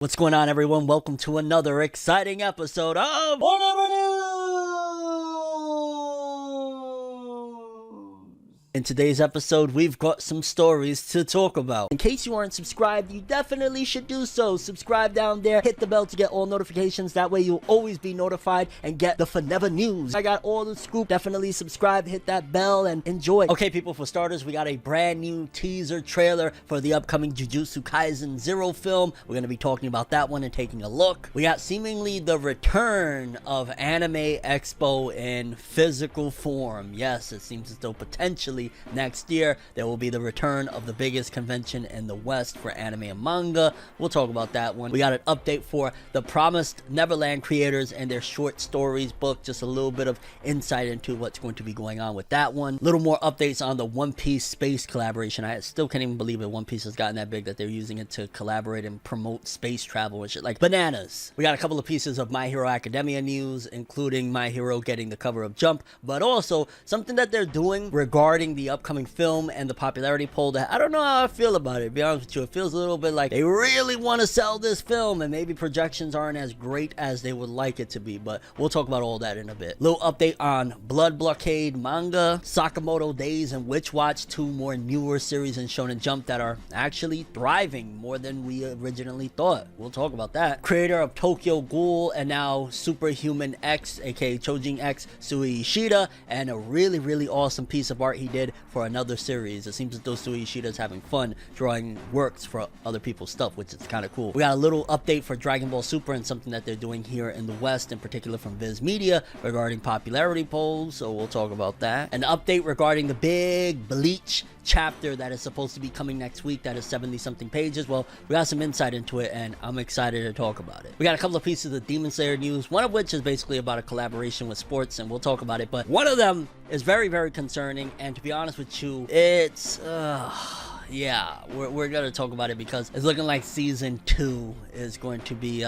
What's going on, everyone? Welcome to another exciting episode of FORNEVERNEWS! In today's episode, we've got some stories to talk about. In case you aren't subscribed, you definitely should do so. Subscribe down there, hit the bell to get all notifications. That way you'll always be notified and get the FORNEVERNEWS. I got all the scoop. Definitely subscribe, hit that bell, and enjoy. Okay, people, for starters, we got a brand new teaser trailer for the upcoming JUJUTSU KAISEN 0 film. We're going to be talking about that one and taking a look. We got seemingly the return of Anime Expo in physical form. Yes, it seems as though potentially next year there will be the return of the biggest convention in the West for anime and manga. We'll talk about that one. We got an update for the promised Neverland creators and their short stories book. Just a little bit of insight into what's going to be going on with that one. Little more updates on the One Piece space collaboration. I still can't even believe it. One Piece has gotten that big that they're using it to collaborate and promote space travel and shit like bananas. We got a couple of pieces of My Hero Academia news, including My Hero getting the cover of Jump, but also something that they're doing regarding the upcoming film and the popularity poll that I don't know how I feel about it. To be honest with you, it feels a little bit like they really want to sell this film and maybe projections aren't as great as they would like it to be, but we'll talk about all that in a bit. Little update on Blockade manga, Sakamoto Days, and Witch Watch, two more newer series in Shonen Jump that are actually thriving more than we originally thought. We'll talk about that. Creator of Tokyo Ghoul and now Superhuman X, aka Chojin X, Sui Ishida, and a really awesome piece of art he did for another series. It seems as though Sui Ishida is having fun drawing works for other people's stuff, which is kind of cool. We got a little update for Dragon Ball Super and something that they're doing here in the West, in particular from Viz Media, regarding popularity polls, so we'll talk about that. An update regarding the big BLEACH chapter that is supposed to be coming next week that is 70 something pages. Well, we got some insight into it and I'm excited to talk about it. We got a couple of pieces of Demon Slayer news, one of which is basically about a collaboration with sports, and we'll talk about it, but one of them is very concerning, and to be honest with you, it's yeah, we're gonna talk about it because it's looking like season 2 is going to be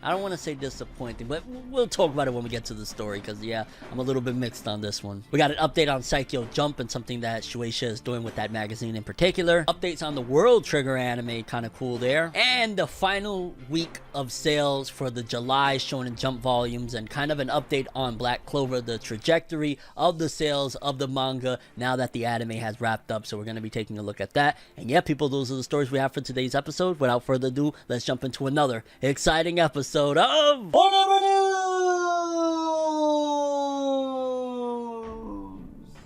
I don't want to say disappointing, but we'll talk about it when we get to the story, because, yeah, I'm a little bit mixed on this one. We got an update on Saikyo Jump and something that Shueisha is doing with that magazine in particular. Updates on the World Trigger anime, kind of cool there. And the final week of sales for the July Shonen Jump volumes, and kind of an update on Black Clover, the trajectory of the sales of the manga now that the anime has wrapped up. So we're going to be taking a look at that. And yeah, people, those are the stories we have for today's episode. Without further ado, let's jump into another exciting episode of FORNEVERNEWS,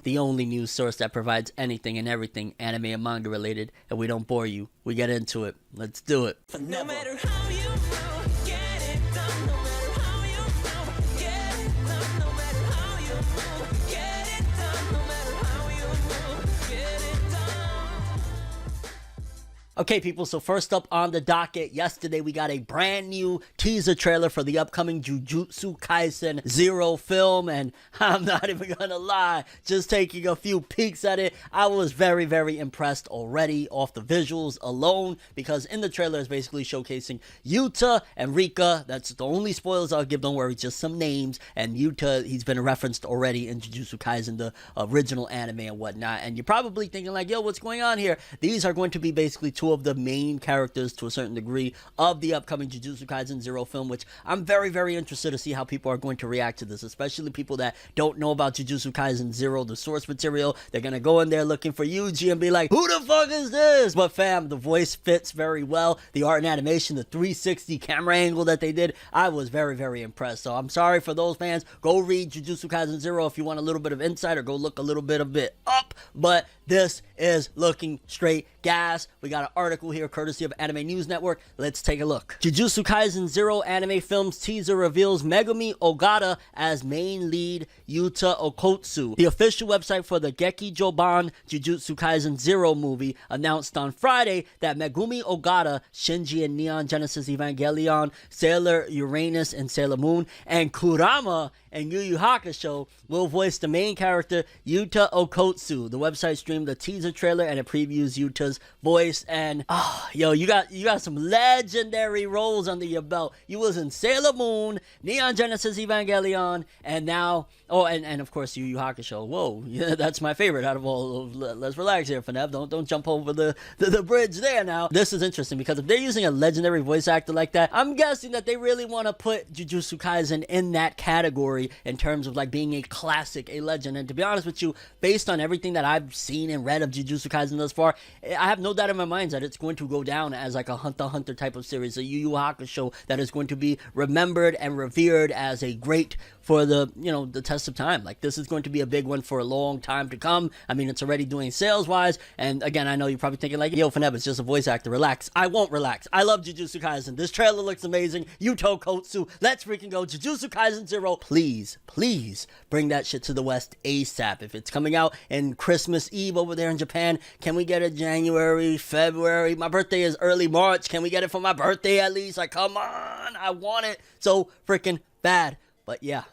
the only news source that provides anything and everything anime and manga related, and we don't bore you. We get into it. Let's do it. No matter how you move, get it done. No matter how you move, get it done. No matter how you move, get it done. No matter how you move, get it done. Okay, people, so first up on the docket, yesterday we got a brand new teaser trailer for the upcoming JUJUTSU KAISEN 0 film, and I'm not even gonna lie, just taking a few peeks at it, I was very impressed already off the visuals alone, because in the trailer is basically showcasing Yuta and Rika. That's the only spoilers I'll give, don't worry, just some names. And Yuta, he's been referenced already in JUJUTSU KAISEN, the original anime and whatnot, and you're probably thinking like, yo, what's going on here? These are going to be basically two of the main characters to a certain degree of the upcoming JUJUTSU KAISEN 0 film, which I'm very interested to see how people are going to react to this, especially people that don't know about JUJUTSU KAISEN 0, the source material. They're gonna go in there looking for Yuji and be like, who the fuck is this? But fam, the voice fits very well. The art and animation, the 360 camera angle that they did, I was very impressed. So I'm sorry for those fans. Go read JUJUTSU KAISEN 0 if you want a little bit of insight, or go look a little bit of it up, but this is looking straight gas. We got an article here courtesy of Anime News Network. Let's take a look. JUJUTSU KAISEN 0 anime film's teaser reveals Megumi Ogata as main lead Yuta Okotsu. The official website for the Geki Joban JUJUTSU KAISEN 0 movie announced on Friday that Megumi Ogata, Shinji in Neon Genesis Evangelion, Sailor Uranus and Sailor Moon, and Kurama and Yu Yu Hakusho will voice the main character Yuta Okotsu. The website streams stream the teaser trailer and it previews Yuta's voice. And yo, you got some legendary roles under your belt. You was in Sailor Moon, Neon Genesis Evangelion, and now and of course Yu Yu Hakusho. Whoa, yeah, that's my favorite out of all. Let's relax here, Fornev. Don't jump over the bridge there. Now this is interesting because if they're using a legendary voice actor like that, I'm guessing that they really want to put Jujutsu Kaisen in that category in terms of like being a classic, a legend. And to be honest with you, based on everything that I've seen and read of Jujutsu Kaisen thus far, I have no doubt in my mind that it's going to go down as like a Hunter x Hunter type of series, a Yu Yu Hakusho that is going to be remembered and revered as a great for the, the test of time. Like, this is going to be a big one for a long time to come. I mean, it's already doing sales-wise, and again, I know you're probably thinking like, yo, Fornev, it's just a voice actor, relax. I won't relax. I love Jujutsu Kaisen. This trailer looks amazing. Yuto Kotsu, let's freaking go. Jujutsu Kaisen 0, please bring that shit to the West ASAP. If it's coming out in Christmas Eve over there in Japan, can we get it January, February? My birthday is early March. Can we get it for my birthday at least? Like, come on, I want it so freaking bad. But yeah,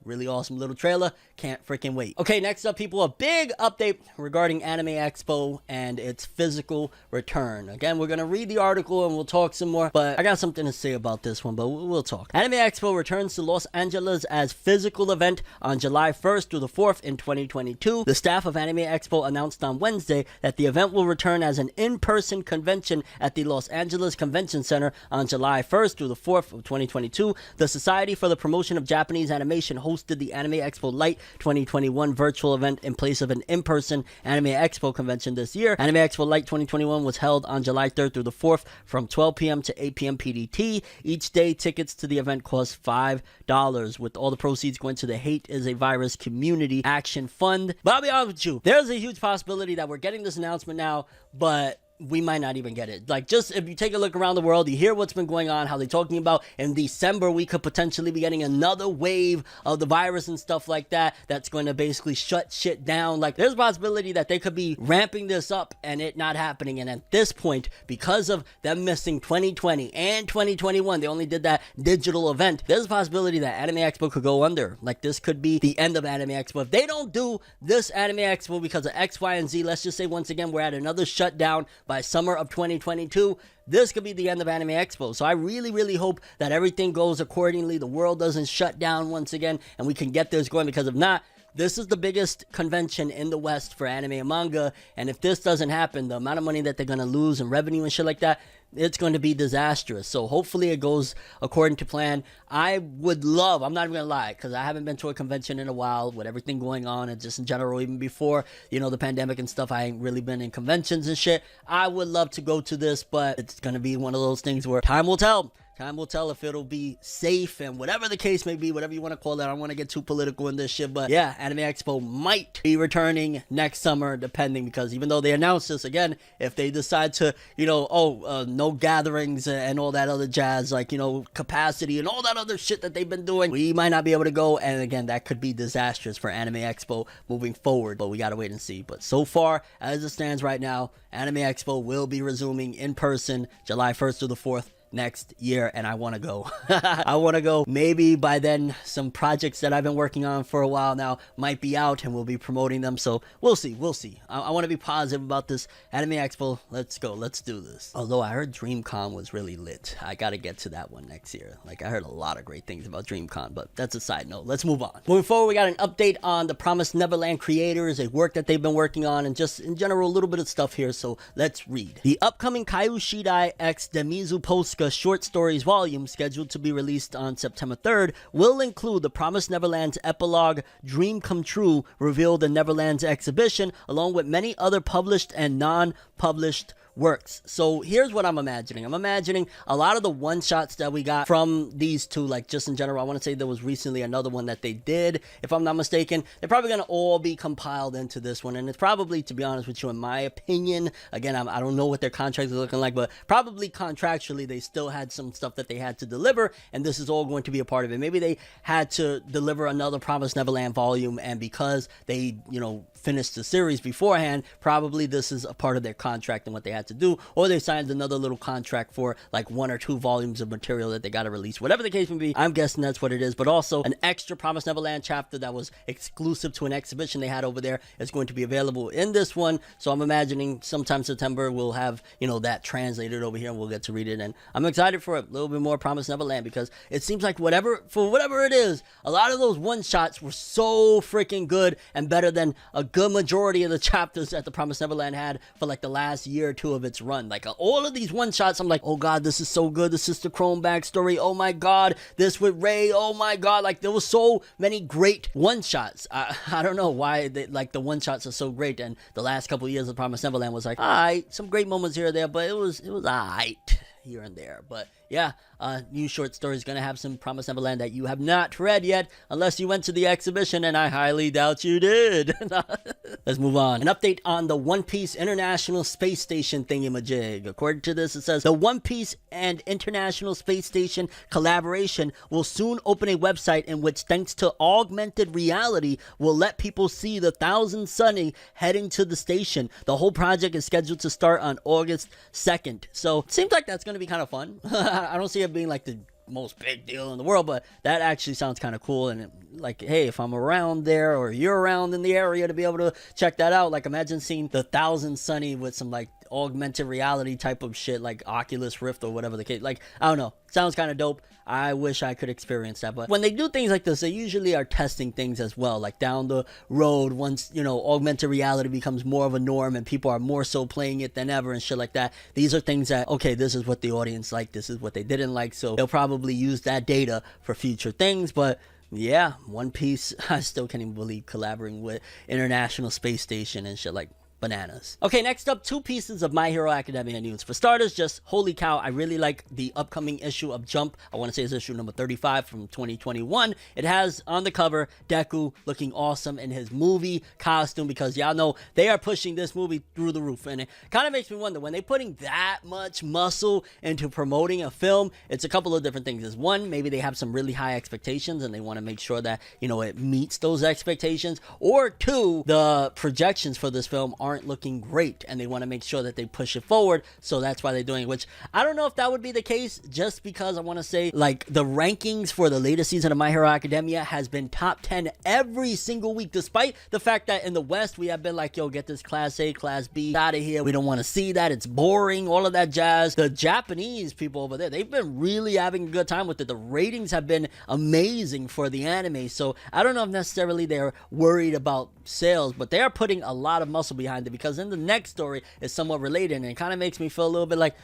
really awesome little trailer. Can't freaking wait. Okay, next up, people, a big update regarding Anime Expo and its physical return. Again, we're going to read the article and we'll talk some more, but I got something to say about this one, but we'll talk. Anime Expo returns to Los Angeles as physical event on July 1st through the 4th in 2022. The staff of Anime Expo announced on Wednesday that the event will return as an in-person convention at the Los Angeles Convention Center on July 1st through the 4th of 2022. The Society for the Promotion of Japanese Animation hosted the Anime Expo Light 2021 virtual event in place of an in-person Anime Expo convention this year. Anime Expo Light 2021 was held on July 3rd through the 4th from 12 p.m. to 8 p.m. PDT. Each day, tickets to the event cost $5, with all the proceeds going to the Hate is a Virus Community Action Fund. But I'll be honest with you, there's a huge possibility that we're getting this announcement now, but we might not even get it. Like, just if you take a look around the world, you hear what's been going on, how they're talking about in December we could potentially be getting another wave of the virus and stuff like that, that's going to basically shut shit down. Like, there's a possibility that they could be ramping this up and it not happening. And at this point, because of them missing 2020 and 2021, they only did that digital event, there's a possibility that Anime Expo could go under. Like, this could be the end of Anime Expo. If they don't do this Anime Expo because of X, Y, and Z, let's just say once again we're at another shutdown by summer of 2022, this could be the end of Anime Expo. So I really hope that everything goes accordingly, the world doesn't shut down once again, and we can get this going, because if not, this is the biggest convention in the West for anime and manga, and if this doesn't happen, the amount of money that they're going to lose in revenue and shit like that, it's going to be disastrous. So hopefully it goes according to plan. I would love, I'm not even going to lie, because I haven't been to a convention in a while with everything going on, and just in general, even before, the pandemic and stuff, I ain't really been in conventions and shit. I would love to go to this, but it's going to be one of those things where time will tell. Time will tell if it'll be safe, and whatever the case may be, whatever you want to call it. I don't want to get too political in this shit, but yeah, Anime Expo might be returning next summer, depending, because even though they announced this, again, if they decide to, no gatherings and all that other jazz, like, capacity and all that other shit that they've been doing, we might not be able to go, and again, that could be disastrous for Anime Expo moving forward, but we gotta wait and see. But so far, as it stands right now, Anime Expo will be resuming in person July 1st through the 4th next year, and I want to go. I want to go. Maybe by then some projects that I've been working on for a while now might be out and we'll be promoting them, so we'll see. I want to be positive about this Anime Expo. Let's go, let's do this. Although I heard DreamCon was really lit. I gotta get to that one next year. Like, I heard a lot of great things about DreamCon, but that's a side note. Let's move on. Moving forward, we got an update on the Promised Neverland creators, a work that they've been working on, and just in general a little bit of stuff here, so let's read. The upcoming Kaiu Shidai x Demizu Posca short stories volume, scheduled to be released on September 3rd, will include the Promised Neverland's epilogue Dream Come True, revealed in Neverland's exhibition, along with many other published and non-published works. So here's what I'm imagining. I'm imagining a lot of the one-shots that we got from these two, like, just in general. I want to say there was recently another one that they did, if I'm not mistaken. They're probably going to all be compiled into this one, and it's probably, to be honest with you, in my opinion, again, I don't know what their contracts are looking like, but probably contractually they still had some stuff that they had to deliver, and this is all going to be a part of it. Maybe they had to deliver another Promised Neverland volume, and because they, finish the series beforehand. Probably this is a part of their contract and what they had to do, or they signed another little contract for like 1 or 2 volumes of material that they got to release. Whatever the case may be, I'm guessing that's what it is. But also an extra Promised Neverland chapter that was exclusive to an exhibition they had over there is going to be available in this one. So I'm imagining sometime September we'll have, you know, that translated over here and we'll get to read it. And I'm excited for a little bit more Promised Neverland, because it seems like whatever it is, a lot of those one-shots were so freaking good and better than a good majority of the chapters that the Promised Neverland had for like the last year or 2 of its run. Like all of these one-shots, I'm like, oh god, this is so good. The Sister Chrome backstory, oh my god, this with Ray, oh my god. Like there was so many great one-shots. I don't know why like the one-shots are so great, and the last couple of years of Promised Neverland was like, alright, some great moments here or there, but it was alright here and there. But yeah, new short story is going to have some Promised Neverland that you have not read yet, unless you went to the exhibition, and I highly doubt you did. Let's move on. An update on the One Piece International Space Station thingamajig. According to this, it says the One Piece and International Space Station collaboration will soon open a website in which, thanks to augmented reality, will let people see the Thousand Sunny heading to the station. The whole project is scheduled to start on August 2nd. So it seems like that's going to be kind of fun. I don't see it being like the most big deal in the world, but that actually sounds kind of cool. And like, hey, if I'm around there or you're around in the area to be able to check that out, like imagine seeing the Thousand Sunny with some like augmented reality type of shit, like Oculus Rift or whatever the case. Like, I don't know, sounds kind of dope. I wish I could experience that. But when they do things like this, they usually are testing things as well, like down the road, once, you know, augmented reality becomes more of a norm and people are more so playing it than ever and shit like that. These are things that, okay, this is what the audience liked, this is what they didn't like, so they'll probably use that data for future things. But yeah, One Piece, I still can't even believe collaborating with International Space Station and shit, like bananas. Okay, next up, 2 pieces of My Hero Academia news. For starters, just holy cow, I really like the upcoming issue of Jump. I want to say it's issue number 35 from 2021. It has on the cover Deku looking awesome in his movie costume, because y'all know they are pushing this movie through the roof, and it kind of makes me wonder, when they're putting that much muscle into promoting a film, it's a couple of different things. Is one, maybe they have some really high expectations and they want to make sure that, you know, it meets those expectations, or 2, the projections for this film aren't looking great and they want to make sure that they push it forward, so that's why they're doing it. Which I don't know if that would be the case, just because I want to say, like, the rankings for the latest season of My Hero Academia has been top 10 every single week, despite the fact that in the West we have been like, yo, get this class A, class B out of here, we don't want to see that, it's boring, all of that jazz. The Japanese people over there, they've been really having a good time with it. The ratings have been amazing for the anime, so I don't know if necessarily they're worried about sales, but they are putting a lot of muscle behind it, because in the next story is somewhat related, and it kind of makes me feel a little bit like,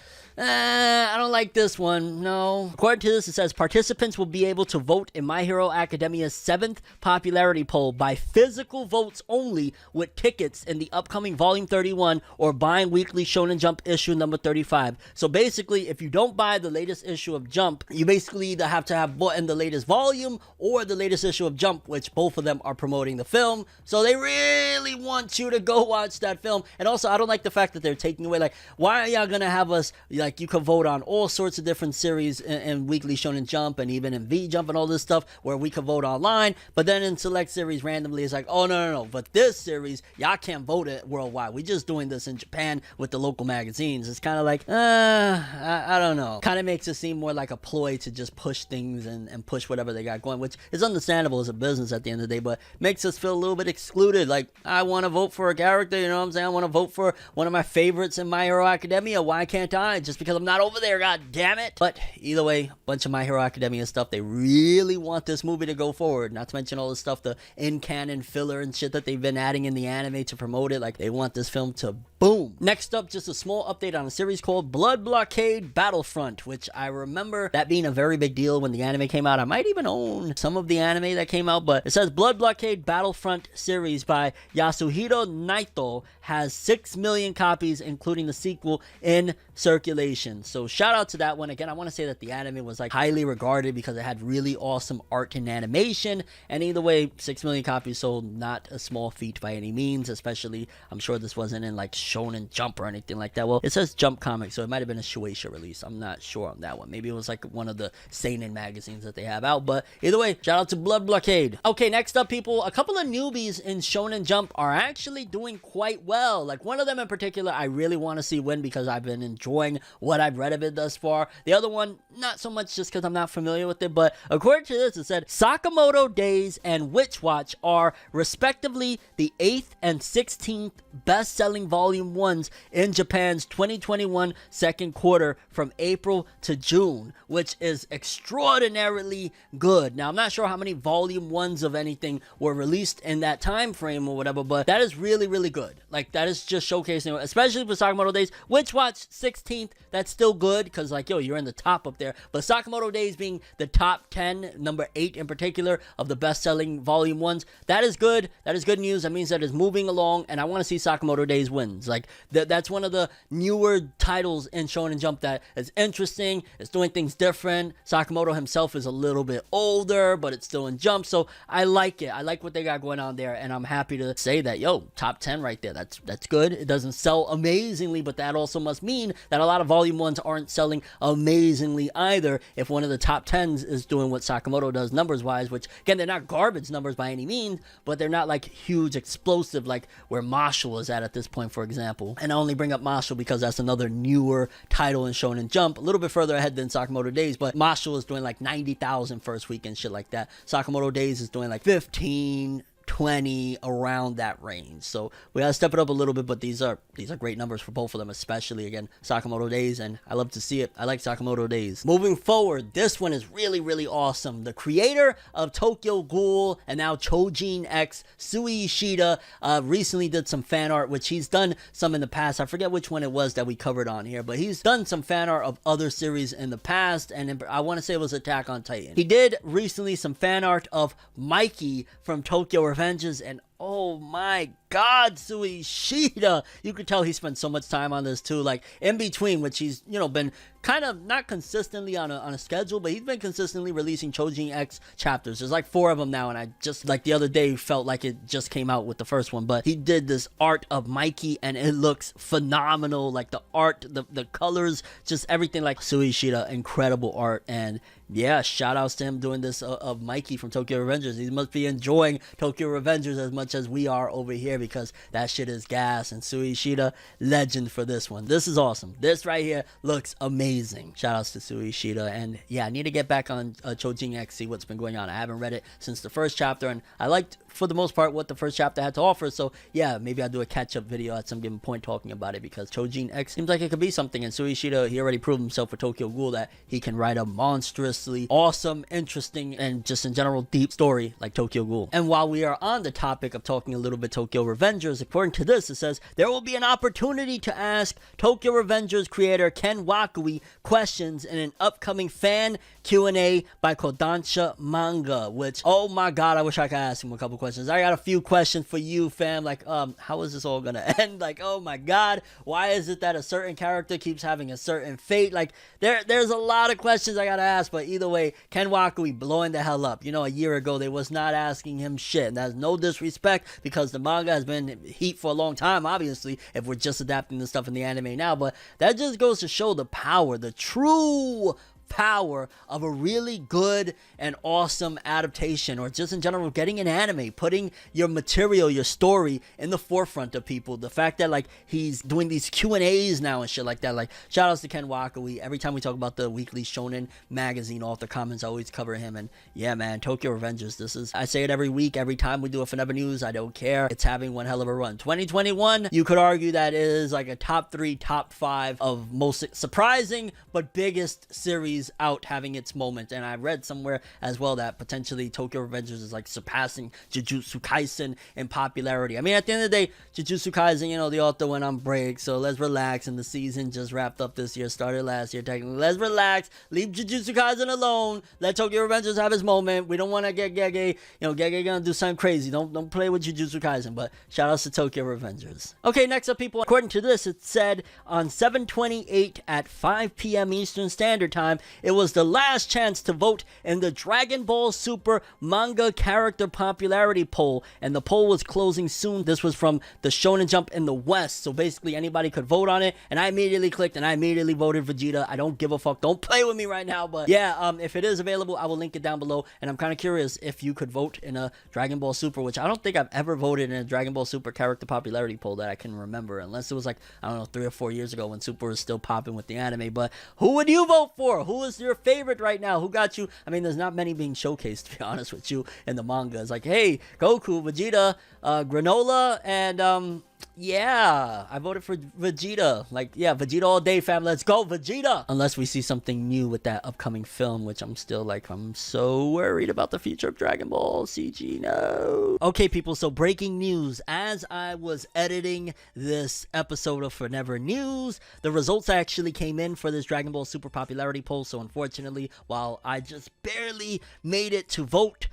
I don't like this one, no. According to this, it says participants will be able to vote in My Hero Academia's 7th popularity poll by physical votes only, with tickets in the upcoming Volume 31 or buying weekly Shonen Jump issue number 35. So basically, if you don't buy the latest issue of Jump, you basically either have to have bought in the latest volume or the latest issue of Jump, which both of them are promoting the film. So they really want you to go watch that film. And also, I don't like the fact that they're taking away, like, why are y'all gonna have us, like, you can vote on all sorts of different series in Weekly Shonen Jump and even in V Jump and all this stuff where we can vote online, but then in select series randomly it's like, oh no, but this series y'all can't vote it worldwide, we just doing this in Japan with the local magazines. It's kind of like, I don't know, kind of makes it seem more like a ploy to just push things and push whatever they got going, which is understandable as a business at the end of the day, but makes us feel a little bit excluded. Like, I want to vote for a character, you know what I'm saying, I want to vote for one of my favorites in My Hero Academia, why can't I? Just because I'm not over there, god damn it. But either way, a bunch of My Hero Academia stuff. They really want this movie to go forward, not to mention all the stuff, the in-canon filler and shit that they've been adding in the anime to promote it. Like, they want this film to boom. Next up, just a small update on a series called Blockade Battlefront, which I remember that being a very big deal when the anime came out. I might even own some of the anime that came out, but it says Blockade Battlefront series by Yasuhiro Naito has 6 million copies, including the sequel, in circulation. So shout out to that one. Again, I want to say that the anime was like highly regarded because it had really awesome art and animation, and either way, 6 million copies sold, not a small feat by any means, especially I'm sure this wasn't in like Shonen Jump or anything like that. Well, it says Jump Comics, so it might have been a Shueisha release. I'm not sure on that one. Maybe it was like one of the seinen magazines that they have out, but either way, shout out to Blockade. Okay, next up, people, a couple of newbies in Shonen Jump are actually doing quite well. Like, one of them in particular, I really want to see win because I've been enjoying what I've read of it thus far. The other one, not so much just because I'm not familiar with it, but according to this, it said Sakamoto Days and Witch Watch are respectively the 8th and 16th best-selling volume 1s in Japan's 2021 second quarter from April to June, which is extraordinarily good. Now, I'm not sure how many volume 1s of anything were released in that time frame or whatever, but that is really, really good. Like, that is just showcasing, especially for Sakamoto Days. Witch Watch 16th, that's still good because, like, yo, you're in the top up there. But Sakamoto Days being the top 10, number 8 in particular, of the best-selling volume 1s, that is good. That is good news. That means that it's moving along, and I want to see Sakamoto Days wins. Like, that's one of the newer titles in Shonen Jump that is interesting. It's doing things different. Sakamoto himself is a little bit older, but it's still in Jump, so I like it. I like what they got going on there, and I'm happy to say that, yo, top 10 right there. That's good. It doesn't sell amazingly, but that also must mean that a lot of volume 1s aren't selling amazingly either if one of the top 10s is doing what Sakamoto does numbers-wise, which, again, they're not garbage numbers by any means, but they're not, like, huge, explosive, like where Marshall is at this point, for example. And I only bring up Marshall because that's another newer title in Shonen Jump, a little bit further ahead than Sakamoto Days, but Marshall is doing like 90,000 first week and shit like that. Sakamoto Days is doing like 15, 20, around that range. So we gotta step it up a little bit, but these are great numbers for both of them, especially, again, Sakamoto Days, and I love to see it. I like Sakamoto Days. Moving forward, this one is really, really awesome. The creator of Tokyo Ghoul and now Chojin X, Sui Ishida, recently did some fan art, which he's done some in the past. I forget which one it was that we covered on here, but he's done some fan art of other series in the past, and I want to say it was Attack on Titan. He did recently some fan art of Mikey from Tokyo Revengers, and oh my god, Sui Ishida! You could tell he spent so much time on this too, like in between, which he's, you know, been kind of not consistently on a schedule, but he's been consistently releasing Chojin X chapters. There's like 4 of them now, and I just, like, the other day felt like it just came out with the first one, but he did this art of Mikey, and it looks phenomenal. Like, the art, the colors, just everything. Like, Sui Ishida, incredible art, and yeah, shout outs to him doing this of Mikey from Tokyo Revengers. He must be enjoying Tokyo Revengers as much as we are over here, because that shit is gas. And Sui Ishida, legend for this one. This is awesome. This right here looks amazing. Shout outs to Sui Ishida. And yeah, I need to get back on Chojin X, see what's been going on. I haven't read it since the first chapter, and I liked, for the most part, what the first chapter had to offer. So yeah, maybe I'll do a catch-up video at some given point talking about it, because Chojin X seems like it could be something. And Sui Ishida, he already proved himself for Tokyo Ghoul that he can write a monstrous, awesome, interesting, and just in general deep story like Tokyo Ghoul. And while we are on the topic of talking a little bit Tokyo Revengers, according to this, it says there will be an opportunity to ask Tokyo Revengers creator Ken Wakui questions in an upcoming fan Q&A by Kodansha Manga, which, oh my god, I wish I could ask him a couple questions. I got a few questions for you, fam. Like, how is this all gonna end? Like, oh my god, why is it that a certain character keeps having a certain fate? Like, there's a lot of questions I gotta ask, but either way, Ken Wakui blowing the hell up. You know, a year ago, they was not asking him shit, and that's no disrespect, because the manga has been heat for a long time, obviously, if we're just adapting the stuff in the anime now, but that just goes to show the power, the true power of a really good and awesome adaptation, or just in general getting an anime, putting your material, your story in the forefront of people. The fact that, like, he's doing these Q&As now and shit like that. Like, shout outs to Ken Wakui. Every time we talk about the weekly Shonen magazine author comments, I always cover him. And yeah, man, Tokyo Revengers, this is, I say it every week, every time we do a FORNEVER News, I don't care, it's having one hell of a run. 2021, you could argue that it is like a top 3, top 5 of most surprising but biggest series out having its moment. And I read somewhere as well that potentially Tokyo Revengers is like surpassing Jujutsu Kaisen in popularity. I mean, at the end of the day, Jujutsu Kaisen, you know, the author went on break, so let's relax. And the season just wrapped up this year, started last year technically. Let's relax, leave Jujutsu Kaisen alone, let Tokyo Revengers have his moment. We don't want to get Gege, you know, Gege gonna do something crazy. Don't play with Jujutsu Kaisen, but shout outs to Tokyo Revengers. Okay, next up, people, according to this, it said on 7/28 at 5 p.m. Eastern Standard Time, It was the last chance to vote in the Dragon Ball Super manga character popularity poll, and the poll was closing soon. This was from the Shonen Jump in the West, so basically anybody could vote on it, and I immediately clicked and I immediately voted Vegeta. I don't give a fuck. Don't play with me right now, but yeah, if it is available, I will link it down below, and I'm kind of curious if you could vote in a Dragon Ball Super, which I don't think I've ever voted in a Dragon Ball Super character popularity poll that I can remember, unless it was like, I don't know, 3 or 4 years ago when Super was still popping with the anime. But who would you vote for? Who is your favorite right now? Who got you? I mean, there's not many being showcased, to be honest with you, in the manga. It's like, hey, Goku, Vegeta, Granola, and yeah, I voted for Vegeta. Like, yeah, Vegeta all day, fam. Let's go, Vegeta. Unless we see something new with that upcoming film, which I'm still like, I'm so worried about the future of Dragon Ball CG. No. Okay, people, so breaking news. As I was editing this episode of Forever News, the results actually came in for this Dragon Ball Super popularity poll. So unfortunately, while I just barely made it to vote,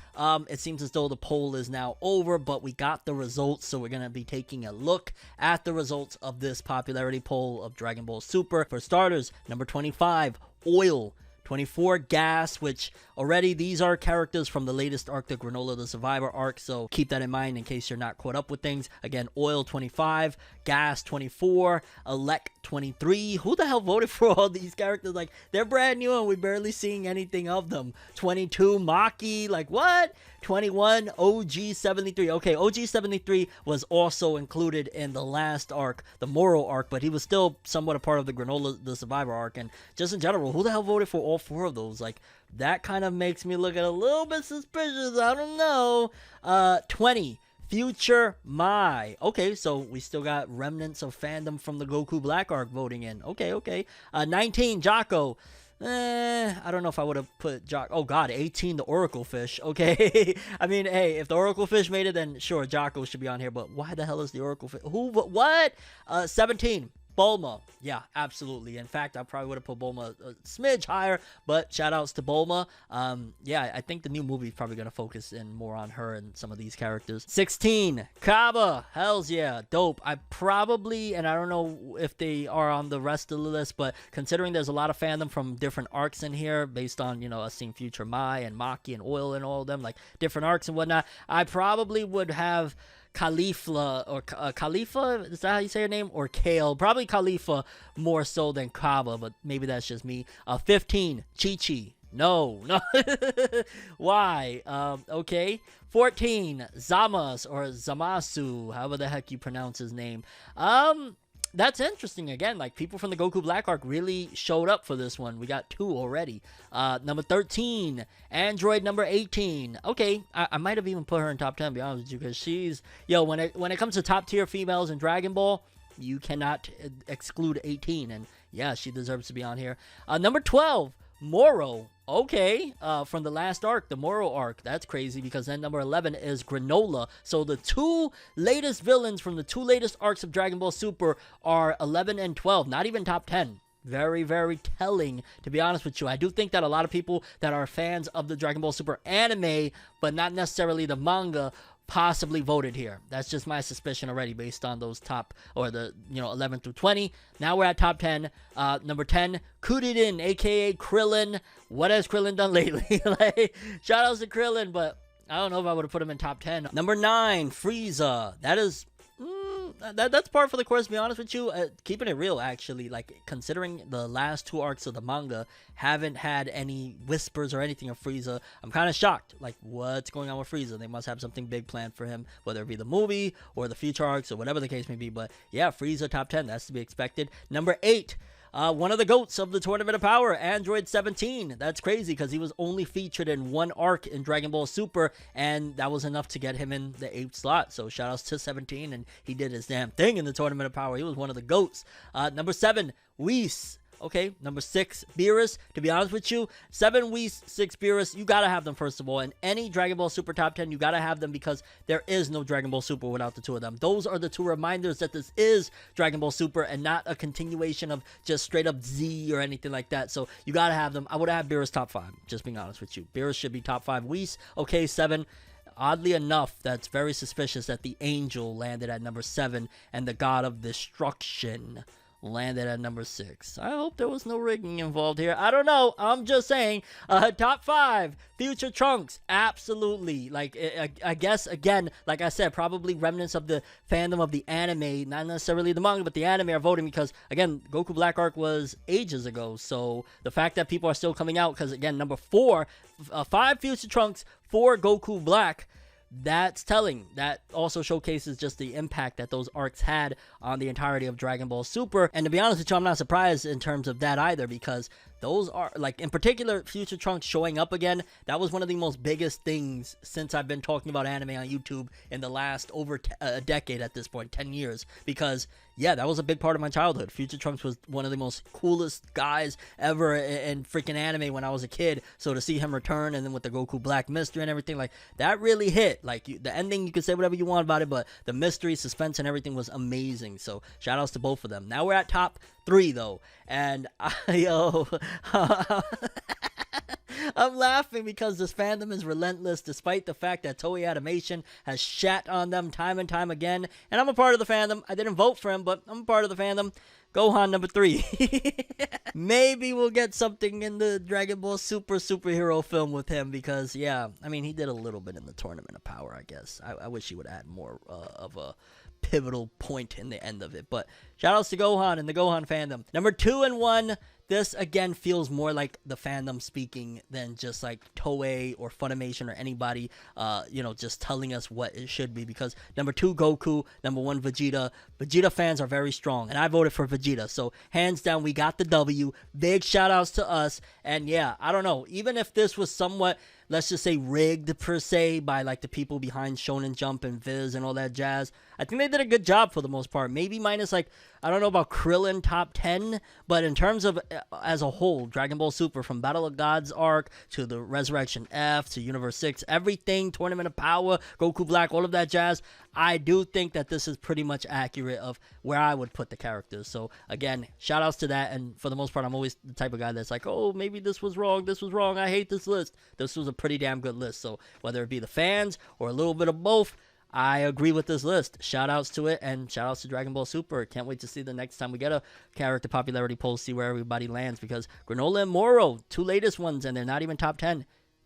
it seems as though the poll is now over, but we got the results, so we're going to be taking a look at the results of this popularity poll of Dragon Ball Super. For starters, number 25, Oil. 24, Gas, which already these are characters from the latest arc, the Granola the Survivor arc, so keep that in mind in case you're not caught up with things. Again, Oil 25, Gas 24, Elec 23. Who the hell voted for all these characters? Like, they're brand new and we're barely seeing anything of them. 22, Maki, like what? 21, OG73. Okay, OG73 was also included in the last arc, the Moro arc, but he was still somewhat a part of the Granola the Survivor arc. And just in general, who the hell voted for all 4 of those? Like, that kind of makes me look at a little bit suspicious. I don't know. 20, Future Mai. Okay, so we still got remnants of fandom from the Goku Black arc voting in. Okay. 19, Jocko. I don't know if I would have put Jock. Oh god, 18, the Oracle Fish. Okay. I mean, hey, if the Oracle Fish made it, then sure, Jocko should be on here, but why the hell is the Oracle Fish? Who? What? 17, Bulma. Yeah, absolutely. In fact, I probably would have put Bulma a smidge higher, but shout outs to Bulma. Yeah, I think the new movie is probably going to focus in more on her and some of these characters. 16, Kaba. Hells yeah, dope. I probably, and I don't know if they are on the rest of the list, but considering there's a lot of fandom from different arcs in here based on, you know, us seeing Future Mai and Maki and Oil and all of them, like different arcs and whatnot, I probably would have Khalifa, or Khalifa, is that how you say her name? Or Kale, probably Khalifa more so than Kaba, but maybe that's just me. 15, Chi-Chi. No. Why? Okay. 14, Zamas, or Zamasu, however the heck you pronounce his name. That's interesting. Again, like, people from the Goku Black arc really showed up for this one. We got 2 already. Number 13, Android number 18. Okay, I might have even put her in top 10, to be honest with you, because she's, yo, when it comes to top tier females in Dragon Ball, you cannot exclude 18, and yeah, she deserves to be on here. Number 12, Moro. Okay, from the last arc, the Moro arc. That's crazy, because then number 11 is Granola. So the 2 latest villains from the 2 latest arcs of Dragon Ball Super are 11 and 12, not even top 10. Very, very telling, to be honest with you. I do think that a lot of people that are fans of the Dragon Ball Super anime, but not necessarily the manga, possibly voted here. That's just my suspicion already based on those top, or the, you know, 11 through 20. Now we're at top 10. Number 10, Kuririn, aka Krillin. What has Krillin done lately? Like, shout outs to Krillin, but I don't know if I would have put him in top 10. Number 9, Frieza. That is that's par for the course, to be honest with you. Keeping it real, actually, like, considering the last 2 arcs of the manga haven't had any whispers or anything of Frieza, I'm kind of shocked. Like, what's going on with Frieza? They must have something big planned for him, whether it be the movie or the future arcs or whatever the case may be. But yeah, Frieza top 10, that's to be expected. Number 8, one of the GOATs of the Tournament of Power, Android 17. That's crazy, because he was only featured in 1 arc in Dragon Ball Super, and that was enough to get him in the 8th slot. So shout outs to 17, and he did his damn thing in the Tournament of Power. He was one of the GOATs. Number 7, Whis. Okay, number 6, Beerus. To be honest with you, 7 Whis, 6 Beerus, you gotta have them, first of all. In any Dragon Ball Super top 10, you gotta have them, because there is no Dragon Ball Super without the 2 of them. Those are the 2 reminders that this is Dragon Ball Super and not a continuation of just straight up Z or anything like that. So you gotta have them. I would have Beerus top 5, just being honest with you. Beerus should be top 5. Whis, okay, 7. Oddly enough, that's very suspicious that the Angel landed at number 7 and the God of Destruction landed at number 6. I hope there was no rigging involved here. I don't know. I'm just saying. Top 5, Future Trunks. Absolutely. Like, I guess, again, like I said, probably remnants of the fandom of the anime, not necessarily the manga, but the anime are voting because, again, Goku Black Arc was ages ago. So the fact that people are still coming out, because, again, number 4, 5 Future Trunks, 4 Goku Black. That's telling. That also showcases just the impact that those arcs had on the entirety of Dragon Ball Super. And to be honest with you, I'm not surprised in terms of that either, because those are, like, in particular, Future Trunks showing up again, that was one of the most biggest things since I've been talking about anime on YouTube in the last over a decade at this point, 10 years. Because, yeah, that was a big part of my childhood. Future Trunks was one of the most coolest guys ever in freaking anime when I was a kid. So to see him return, and then with the Goku Black mystery and everything, like, that really hit. Like, the ending, you can say whatever you want about it, but the mystery, suspense, and everything was amazing. So shout outs to both of them. Now we're at top 3 though, and I'm laughing because this fandom is relentless despite the fact that Toei Animation has shat on them time and time again, and I'm a part of the fandom. I didn't vote for him, but I'm a part of the fandom. Gohan number 3. Maybe we'll get something in the Dragon Ball superhero film with him, because, yeah, I mean, he did a little bit in the Tournament of Power, I guess. I wish he would add more of a pivotal point in the end of it. But shout outs to Gohan and the Gohan fandom. Number 2 and 1. This, again, feels more like the fandom speaking than just, like, Toei or Funimation or anybody, just telling us what it should be. Because number 2, Goku. Number 1, Vegeta. Vegeta fans are very strong, and I voted for Vegeta. So, hands down, we got the W. Big shout-outs to us. And, yeah, I don't know. Even if this was somewhat, let's just say, rigged, per se, by, like, the people behind Shonen Jump and Viz and all that jazz, I think they did a good job for the most part. Maybe minus, like, I don't know about Krillin top 10, but in terms of as a whole, Dragon Ball Super, from Battle of Gods arc to the Resurrection F to Universe 6, everything, Tournament of Power, Goku Black, all of that jazz, I do think that this is pretty much accurate of where I would put the characters. So again, shout outs to that. And for the most part, I'm always the type of guy that's like, oh, maybe this was wrong, I hate this list. This was a pretty damn good list. So whether it be the fans or a little bit of both, I agree with this list. Shout outs to it, and shout outs to Dragon Ball Super. Can't wait to see the next time we get a character popularity poll, see where everybody lands, because Granola and Moro, 2 latest ones, and they're not even top 10.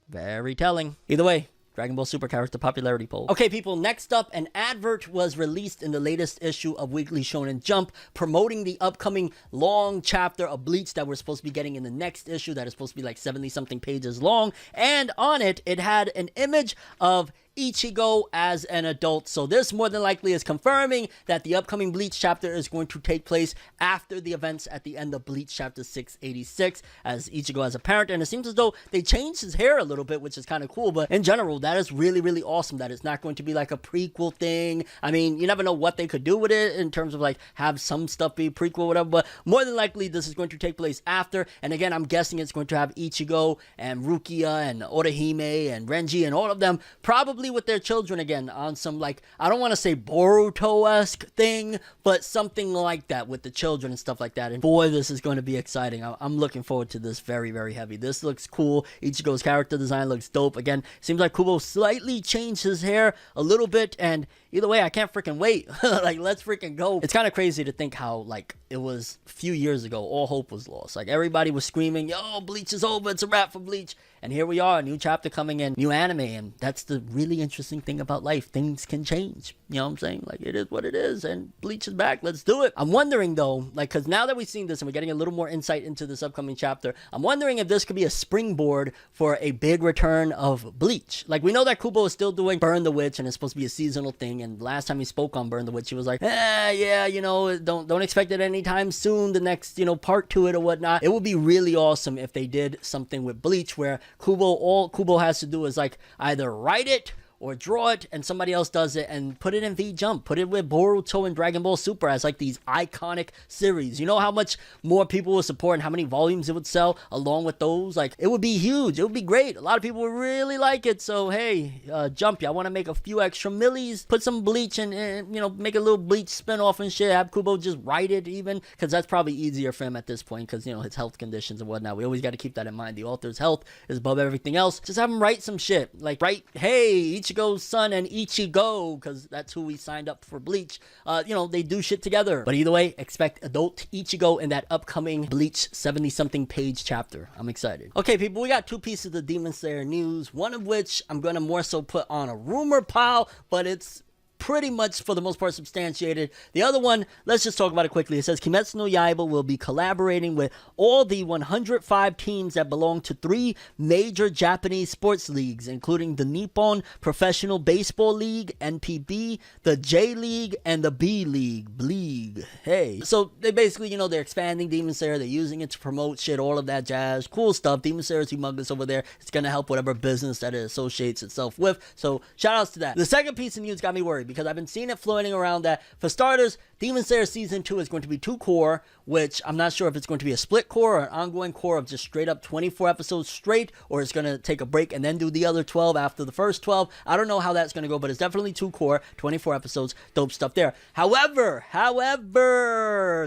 Very telling. Either way, Dragon Ball Super character popularity poll. Okay, people, next up, an advert was released in the latest issue of Weekly Shonen Jump promoting the upcoming long chapter of Bleach that we're supposed to be getting in the next issue that is supposed to be like 70-something pages long. And on it, it had an image of Ichigo as an adult. So this more than likely is confirming that the upcoming Bleach chapter is going to take place after the events at the end of Bleach chapter 686 as Ichigo as a parent. And it seems as though they changed his hair a little bit, which is kind of cool. But in general, that is really, really awesome that it's not going to be like a prequel thing. I mean, you never know what they could do with it in terms of like have some stuff be prequel or whatever. But more than likely, this is going to take place after. And again, I'm guessing it's going to have Ichigo and Rukia and Orihime and Renji and all of them probably with their children again on some, like, I don't want to say Boruto-esque thing, but something like that with the children and stuff like that. And boy, this is going to be exciting. I'm looking forward to this very, very heavy. This looks cool. Ichigo's character design looks dope. Again, seems like Kubo slightly changed his hair a little bit, and either way, I can't freaking wait. Like, let's freaking go. It's kind of crazy to think how, like, it was a few years ago, all hope was lost. Like, everybody was screaming, yo, Bleach is over, it's a wrap for Bleach. And here we are, a new chapter coming in, new anime, and that's the really interesting thing about life. Things can change. You know what I'm saying? Like, it is what it is, and Bleach is back. Let's do it. I'm wondering, though, like, because now that we've seen this and we're getting a little more insight into this upcoming chapter, I'm wondering if this could be a springboard for a big return of Bleach. Like, we know that Kubo is still doing Burn the Witch, and it's supposed to be a seasonal thing, and last time he spoke on Burn the Witch, he was like, yeah, you know, don't expect it anytime soon, the next, you know, part to it or whatnot. It would be really awesome if they did something with Bleach where all Kubo has to do is, like, either write it or draw it and somebody else does it and put it in V-Jump. Put it with Boruto and Dragon Ball Super as like these iconic series. You know how much more people would support and how many volumes it would sell along with those? Like, it would be huge. It would be great. A lot of people would really like it. So, hey, Jump, y'all want to make a few extra millies? Put some Bleach and, you know, make a little Bleach spin-off and shit. Have Kubo just write it even, because that's probably easier for him at this point because, you know, his health conditions and whatnot. We always got to keep that in mind. The author's health is above everything else. Just have him write some shit. Like, write, hey, Ichigo's son and Ichigo, because that's who we signed up for Bleach, you know, they do shit together. But either way, expect adult Ichigo in that upcoming Bleach 70-something page chapter. I'm excited. Okay, people, we got 2 pieces of Demon Slayer news, one of which I'm going to more so put on a rumor pile, but it's pretty much for the most part substantiated. The other one, let's just talk about it quickly. It says Kimetsu no Yaiba will be collaborating with all the 105 teams that belong to 3 major Japanese sports leagues, including the Nippon Professional Baseball League, NPB, the J League, and the B League, BLEACH. Hey. So they basically, you know, they're expanding Demon Slayer. They're using it to promote shit, all of that jazz. Cool stuff. Demon Slayer is humongous over there. It's going to help whatever business that it associates itself with. So shout outs to that. The second piece of news got me worried, because I've been seeing it floating around that, for starters, Demon Slayer Season 2 is going to be 2 core, which I'm not sure if it's going to be a split core or an ongoing core of just straight up 24 episodes straight, or it's going to take a break and then do the other 12 after the first 12. I don't know how that's going to go, but it's definitely 2 core, 24 episodes, dope stuff there. However,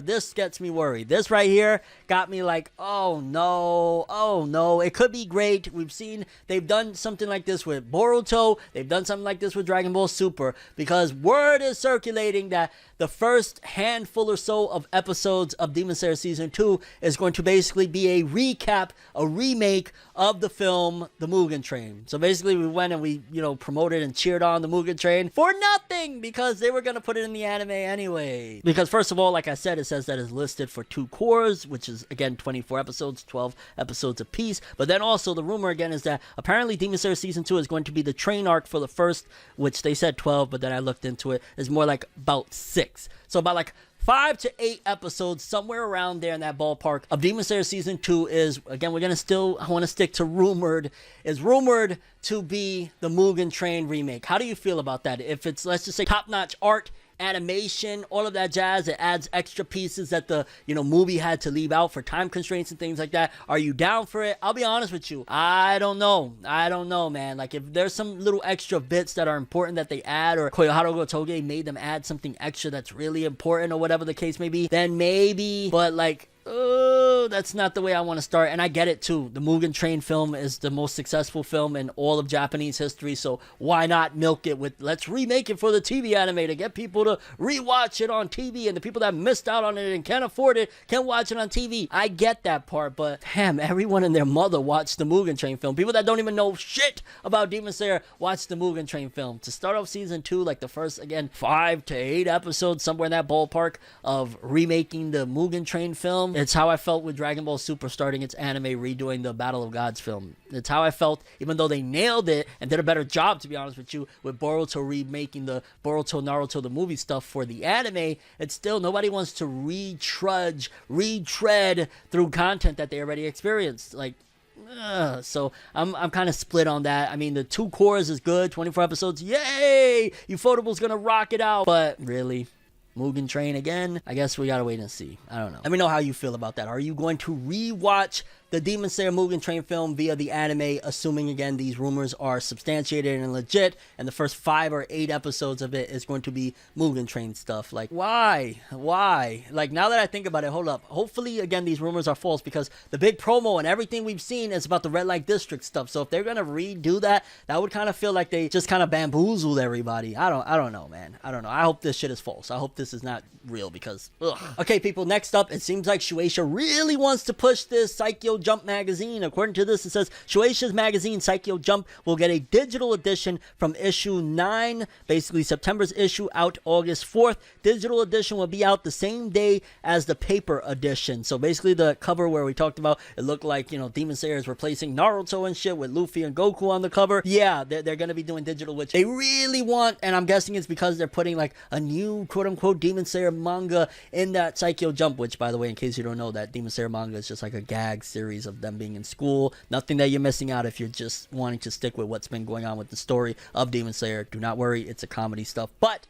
this gets me worried. This right here got me like, oh no, it could be great. We've seen they've done something like this with Boruto, they've done something like this with Dragon Ball Super, because word is circulating that the first handful or so of episodes of Demon Slayer Season 2 is going to basically be a recap, a remake of the film The Mugen Train. So basically we went and we, you know, promoted and cheered on The Mugen Train for nothing, because they were going to put it in the anime anyway. Because first of all, like I said, it says that it's listed for 2 cores, which is again 24 episodes, 12 episodes apiece. But then also the rumor again is that apparently Demon Slayer Season 2 is going to be the train arc for the first, which they said 12, but then I looked into it, is more like about 6. So about like 5 to 8 episodes, somewhere around there in that ballpark of Demon Slayer Season 2 is, again, I want to stick to rumored to be the Mugen Train remake. How do you feel about that? If it's, let's just say, top-notch art, animation, all of that jazz, it adds extra pieces that the, you know, movie had to leave out for time constraints and things like that. Are you down for it? I'll be honest with you, I don't know, man. Like, if there's some little extra bits that are important that they add, or Koyoharu Gotoge made them add something extra that's really important, or whatever the case may be, then maybe. But like, oh, that's not the way I want to start. And I get it too. The Mugen Train film is the most successful film in all of Japanese history, so why not milk it with, let's remake it for the TV anime to get people to rewatch it on TV, and the people that missed out on it and can't afford it can watch it on TV. I get that part, but damn, everyone and their mother watched the Mugen Train film. People that don't even know shit about Demon Slayer watched the Mugen Train film. To start off Season 2, like the first, again, 5 to 8 episodes, somewhere in that ballpark of remaking the Mugen Train film. It's how I felt with Dragon Ball Super starting its anime redoing the Battle of Gods film. It's how I felt, even though they nailed it and did a better job, to be honest with you, with Boruto remaking the Boruto Naruto the movie stuff for the anime. It's still, nobody wants to retread through content that they already experienced. Like, so I'm kind of split on that. I mean, the 2 cores is good, 24 episodes, yay! Ufotable's gonna rock it out, but really, Mugen Train again? I guess we gotta wait and see. I don't know. Let me know how you feel about that. Are you going to rewatch the Demon Slayer Mugen Train film via the anime, assuming again these rumors are substantiated and legit, and the first 5 or 8 episodes of it is going to be Mugen Train stuff? Like, why? Like, now that I think about it, hold up. Hopefully, again, these rumors are false, because the big promo and everything we've seen is about the Red Light District stuff. So if they're gonna redo that, that would kind of feel like they just kind of bamboozled everybody. I don't know, man. I don't know. I hope this shit is false. I hope this is not real, because ugh. Okay, people, next up, it seems like Shueisha really wants to push this Saikyo Jump magazine. According to this, it says Shueisha's magazine Saikyo Jump will get a digital edition from issue 9, basically September's issue, out August 4th. Digital edition will be out the same day as the paper edition. So basically the cover where we talked about, it looked like, you know, Demon Slayer is replacing Naruto and shit with Luffy and Goku on the cover. Yeah, they're gonna be doing digital, which they really want, and I'm guessing it's because they're putting like a new quote-unquote Demon Slayer manga in that Saikyo Jump, which, by the way, in case you don't know, that Demon Slayer manga is just like a gag series of them being in school. Nothing that you're missing out if you're just wanting to stick with what's been going on with the story of Demon Slayer. Do not worry, it's a comedy stuff. But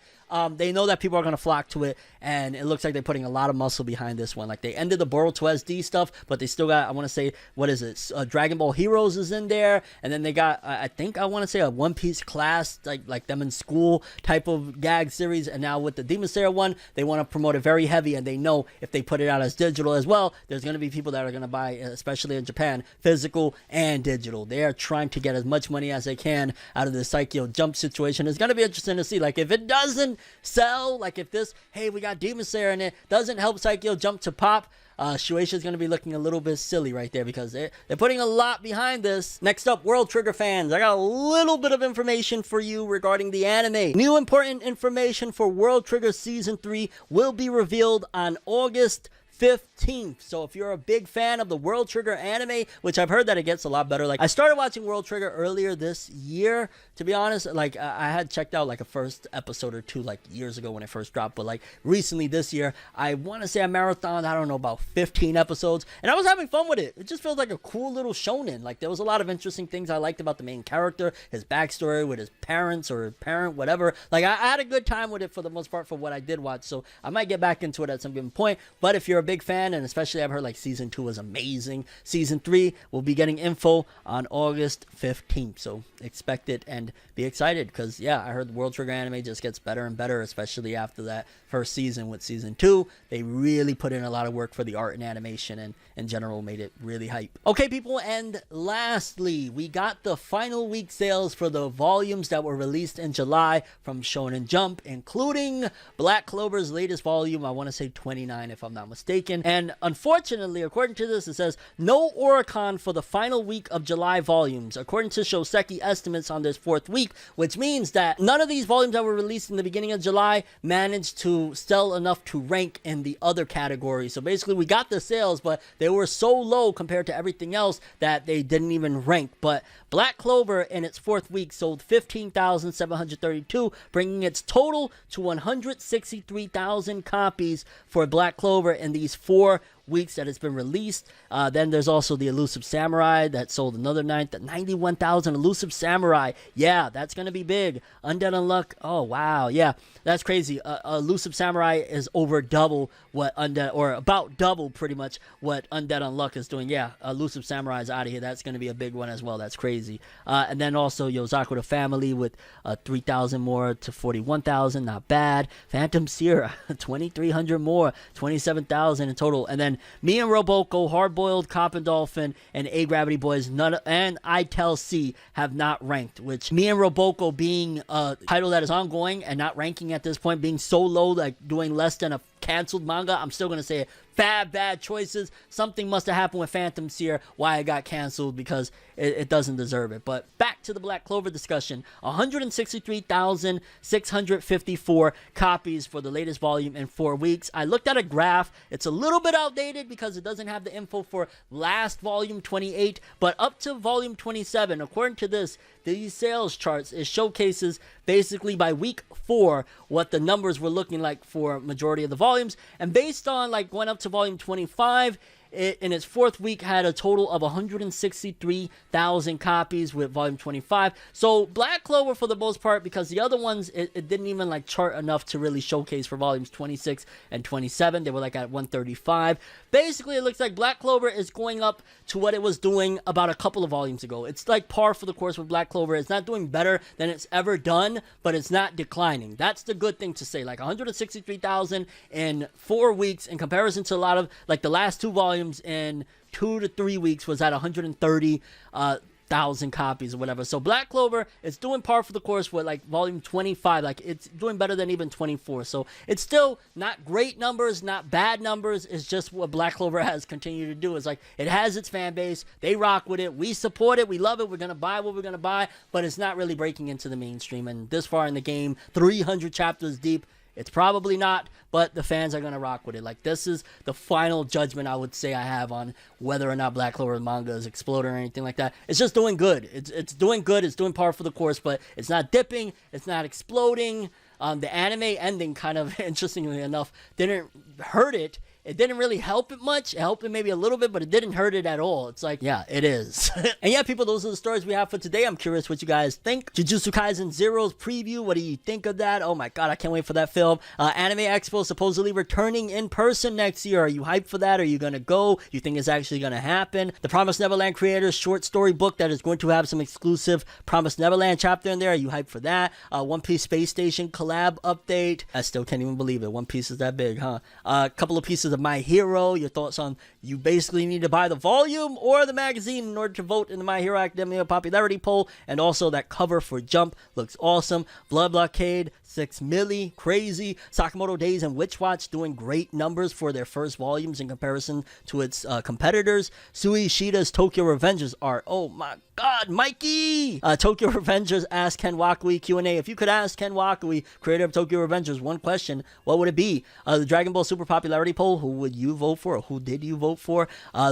they know that people are going to flock to it, and it looks like they're putting a lot of muscle behind this one. Like, they ended the Boruto SD stuff, but they still got, I want to say, what is it? Dragon Ball Heroes is in there, and then they got, I think, I want to say a One Piece class, like them in school type of gag series, and now with the Demon Slayer one, they want to promote it very heavy, and they know if they put it out as digital as well, there's going to be people that are going to buy, especially in Japan, physical and digital. They are trying to get as much money as they can out of the Psycho Jump situation. It's going to be interesting to see, like, if it doesn't sell, like if this, hey, we got Demon Slayer in it, doesn't help Psycho Jump to pop, Shueisha is going to be looking a little bit silly right there, because they're putting a lot behind this. Next up, World Trigger fans, I got a little bit of information for you regarding the anime. New important information for World Trigger Season 3 will be revealed on August 15th. So if you're a big fan of the World Trigger anime, which I've heard that it gets a lot better. Like, I started watching World Trigger earlier this year, to be honest. Like, I had checked out like a first episode or two like years ago when it first dropped, but like recently this year, I want to say I marathoned, I don't know, about 15 episodes, and I was having fun with it. It just feels like a cool little shonen. Like, there was a lot of interesting things I liked about the main character, his backstory with his parents or parent, whatever. Like, I had a good time with it for the most part for what I did watch, so I might get back into it at some given point. But if you're a big fan, and especially I've heard like season 2 is amazing, season 3 will be getting info on August 15th, so expect it and be excited, because yeah, I heard the World Trigger anime just gets better and better, especially after that first season with season 2. They really put in a lot of work for the art and animation, and in general made it really hype. Okay, people, and lastly, we got the final week sales for the volumes that were released in July from Shonen Jump, including Black Clover's latest volume, I want to say 29 if I'm not mistaken. And unfortunately, according to this, it says no Oricon for the final week of July volumes, according to Shoseki estimates on this 4th week, which means that none of these volumes that were released in the beginning of July managed to sell enough to rank in the other categories. So basically, we got the sales, but they were so low compared to everything else that they didn't even rank. But Black Clover in its 4th week sold 15,732, bringing its total to 163,000 copies for Black Clover in these 4 weeks that it's been released. Then there's also the Elusive Samurai that sold another 91,000. Elusive Samurai, yeah, that's gonna be big. Undead Unluck, oh wow, yeah, that's crazy. Elusive Samurai is over double what Undead, or about double pretty much what Undead Unluck is doing. Yeah, Elusive Samurai is out of here. That's gonna be a big one as well. That's crazy. And then also Yozaku the Family with 3,000 more to 41,000, not bad. Phantom Seer 2,300 more, 27,000 in total. And then Me and Roboko, Hardboiled, Cop and Dolphin, and A Gravity Boys, and I Tell C have not ranked, which Me and Roboko being a title that is ongoing and not ranking at this point, being so low, like doing less than a canceled manga, I'm still gonna say it. Bad choices. Something must have happened with Phantom Seer, why it got canceled, because it doesn't deserve it. But back to the Black Clover discussion. 163,654 copies for the latest volume in 4 weeks. I looked at a graph. It's a little bit outdated because it doesn't have the info for last volume 28, but up to volume 27, according to this, these sales charts, it showcases basically by week 4 what the numbers were looking like for majority of the volumes. And based on like going up to volume 25, it, in its 4th week, had a total of 163,000 copies with volume 25. So Black Clover, for the most part, because the other ones, it didn't even like chart enough to really showcase for volumes 26 and 27. They were like at 135. Basically, it looks like Black Clover is going up to what it was doing about a couple of volumes ago. It's like par for the course with Black Clover. It's not doing better than it's ever done, but it's not declining. That's the good thing to say. Like 163,000 in 4 weeks in comparison to a lot of like the last 2 volumes in 2 to 3 weeks was at 130,000 copies or whatever. So Black Clover is doing par for the course with like volume 25. Like, it's doing better than even 24. So it's still not great numbers, not bad numbers. It's just what Black Clover has continued to do. It's like, it has its fan base. They rock with it. We support it. We love it. We're going to buy what we're going to buy, but it's not really breaking into the mainstream. And this far in the game, 300 chapters deep, it's probably not, but the fans are going to rock with it. Like, this is the final judgment I would say I have on whether or not Black Clover manga is exploding or anything like that. It's just doing good. It's doing good. It's doing par for the course, but it's not dipping. It's not exploding. The anime ending, kind of interestingly enough, didn't hurt it. it didn't really help it much. It helped it maybe a little bit, but it didn't hurt it at all. It's like, yeah, it is. And yeah, people, those are the stories we have for today. I'm curious what you guys think. Jujutsu Kaisen Zero's preview, what do you think of that? Oh my god, I can't wait for that film. Anime Expo supposedly returning in person next year. Are you hyped for that? Are you gonna go? You think it's actually gonna happen? The Promised Neverland creators short story book that is going to have some exclusive Promised Neverland chapter in there. Are you hyped for that? One Piece Space Station collab update. I still can't even believe it. One Piece is that big, huh? A couple of pieces of My Hero. Your thoughts on you basically need to buy the volume or the magazine in order to vote in the My Hero Academia popularity poll. And also that cover for Jump looks awesome. Blockade 6 milli, crazy. Sakamoto Days and Witch Watch doing great numbers for their first volumes in comparison to its competitors. Sui Ishida's Tokyo Revengers art. Oh my god, Mikey! Tokyo Revengers asked Ken Wakui Q&A. If you could ask Ken Wakui, creator of Tokyo Revengers, one question, what would it be? The Dragon Ball Super popularity poll, who would you vote for? Or who did you vote for?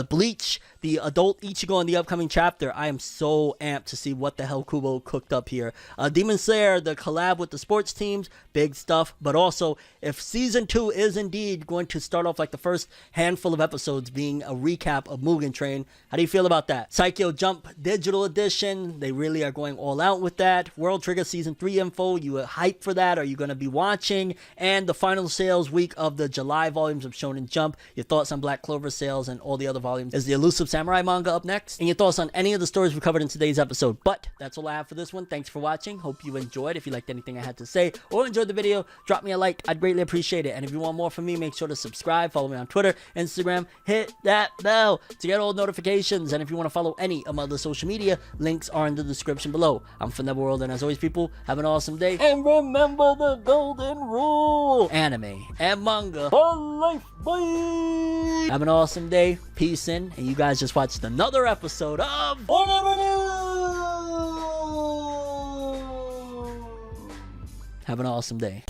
Bleach, the adult Ichigo in the upcoming chapter. I am so amped to see what the hell Kubo cooked up here. Demon Slayer, the collab with the sports teams, big stuff. But also, if season 2 is indeed going to start off like the first handful of episodes being a recap of Mugen Train, how do you feel about that? Psycho Jump Digital Edition, they really are going all out with that. World Trigger Season 3 info, you hyped for that? Are you going to be watching? And the final sales week of the July volumes of Shonen Jump. Your thoughts on Black Clover sales and all the other volumes. Is the Elusive Samurai manga up next? And your thoughts on any of the stories we covered in today's episode. But that's all I have for this one. Thanks for watching. Hope you enjoyed. If you liked anything I had to say or enjoyed the video, drop me a like. I'd greatly appreciate it. And if you want more from me, make sure to subscribe. Follow me on Twitter, Instagram. Hit that bell to get all notifications. And if you want to follow any of my other social media, links are in the description below. I'm ForneverWorld, and as always, people, have an awesome day. And remember the golden rule. Anime and manga for life. Bye. Have an awesome day. Peace in. And you guys just watched another episode of FORNEVERNEWS. Have an awesome day.